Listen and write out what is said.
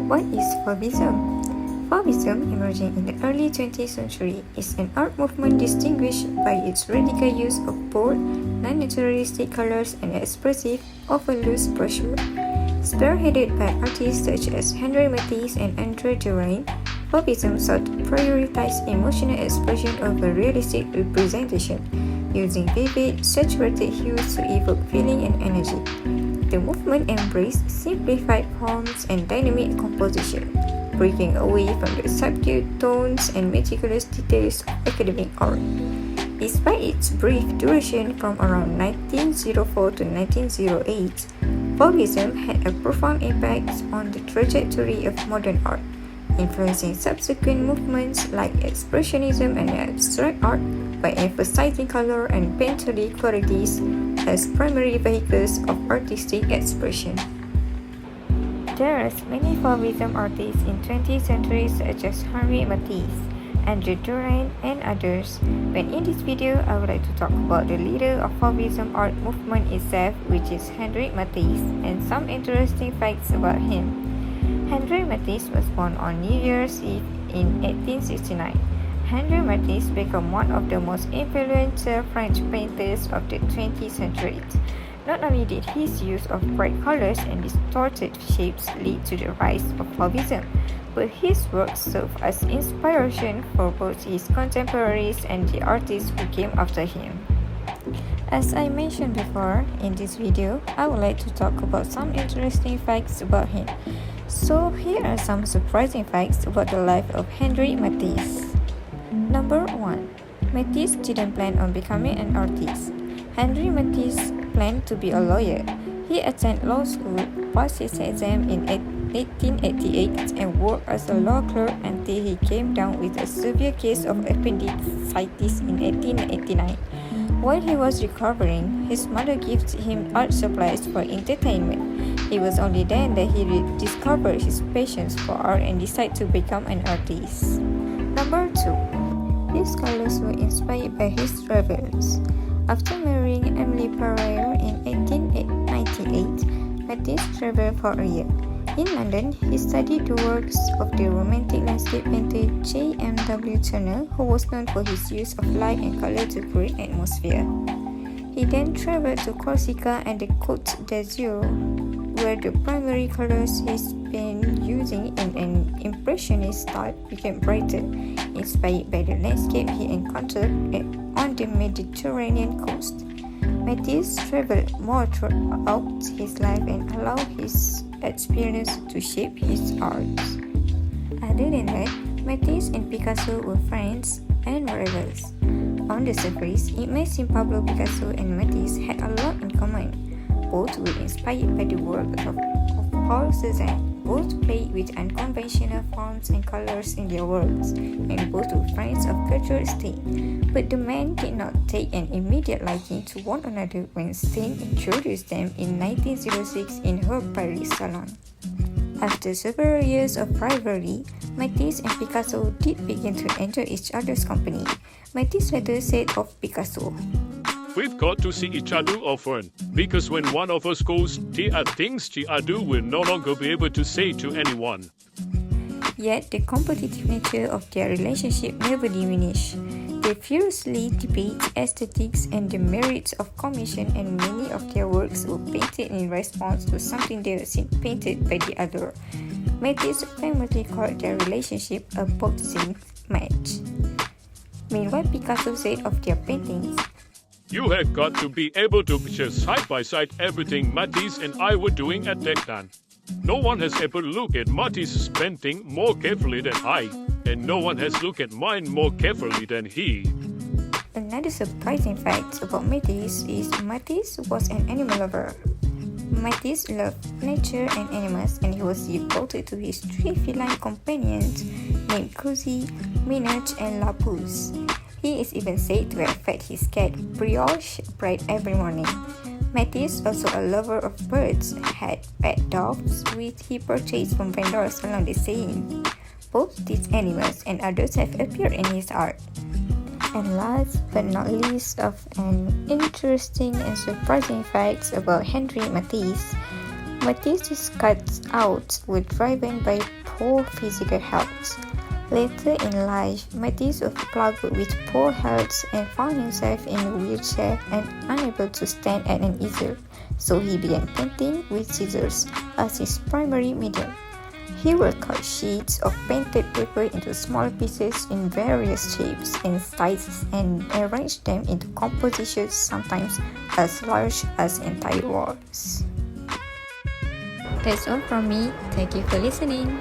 What is Fauvism? Fauvism, emerging in the early 20th century, is an art movement distinguished by its radical use of bold, non-naturalistic colors and expressive, often loose brushwork. Spearheaded by artists such as Henri Matisse and Andre Derain, Fauvism sought to prioritize emotional expression over realistic representation, using vivid, saturated hues to evoke feeling and energy. The movement embraced simplified forms and dynamic composition, breaking away from the subdued tones and meticulous details of academic art. Despite its brief duration from around 1904 to 1908, Fauvism had a profound impact on the trajectory of modern art, influencing subsequent movements like Expressionism and abstract art by emphasizing color and painterly qualities as primary vehicles of artistic expression. There are many Fauvism artists in 20th century such as Henri Matisse, Andre Derain, and others, but in this video I would like to talk about the leader of Fauvism art movement itself, which is Henri Matisse, and some interesting facts about him. Henri Matisse was born on New Year's Eve in 1869. Henri Matisse became one of the most influential French painters of the 20th century. Not only did his use of bright colors and distorted shapes lead to the rise of Fauvism, but his work served as inspiration for both his contemporaries and the artists who came after him. As I mentioned before, in this video, I would like to talk about some interesting facts about him. So here are some surprising facts about the life of Henri Matisse. Number 1. Matisse didn't plan on becoming an artist. Henri Matisse planned to be a lawyer. He attended law school, passed his exam in 1888, and worked as a law clerk until he came down with a severe case of appendicitis in 1889. While he was recovering, his mother gifted him art supplies for entertainment. It was only then that he discovered his passion for art and decided to become an artist. Number 2. His colors were inspired by his travels. After marrying Emily Perrier in 1898, Matisse traveled for a year. In London, he studied the works of the Romantic landscape painter J.M.W. Turner, who was known for his use of light and color to create atmosphere. He then traveled to Corsica and the Côte d'Azur, where the primary colors he's been using in an impressionist style became brighter, inspired by the landscape he encountered on the Mediterranean coast. Matisse traveled more throughout his life and allowed his experience to shape his art. Other than that, Matisse and Picasso were friends and rivals. On the surface, it may seem Pablo Picasso and Matisse had a lot in common. Both were inspired by the work of Paul Cézanne. Both played with unconventional forms and colors in their works, and both were friends of Gertrude Stein. But the men did not take an immediate liking to one another when Stein introduced them in 1906 in her Paris salon. After several years of rivalry, Matisse and Picasso did begin to enjoy each other's company. Matisse later said of Picasso, "We've got to see each other often, because when one of us goes, there are things the other will no longer be able to say to anyone." Yet the competitive nature of their relationship never diminished. They fiercely debate aesthetics and the merits of commission, and many of their works were painted in response to something they had seen painted by the other. Matisse famously called their relationship a boxing match. Meanwhile, Picasso said of their paintings, "You had got to be able to picture side by side everything Matisse and I were doing at that time. No one has ever looked at Matisse's painting more carefully than I, and no one has looked at mine more carefully than he." Another surprising fact about Matisse is Matisse was an animal lover. Matisse loved nature and animals, and he was devoted to his three feline companions named Cozy, Minage, and Lapus. He is even said to have fed his cat brioche bread every morning. Matisse, also a lover of birds, had pet doves which he purchased from vendors along the Seine. Both these animals and others have appeared in his art. And last but not least of an interesting and surprising facts about Henri Matisse, Matisse's cuts out were driven by poor physical health. Later in life, Matisse was plagued with poor health and found himself in a wheelchair and unable to stand at an easel, so he began painting with scissors as his primary medium. He would cut sheets of painted paper into small pieces in various shapes and sizes and arrange them into compositions sometimes as large as entire walls. That's all from me. Thank you for listening.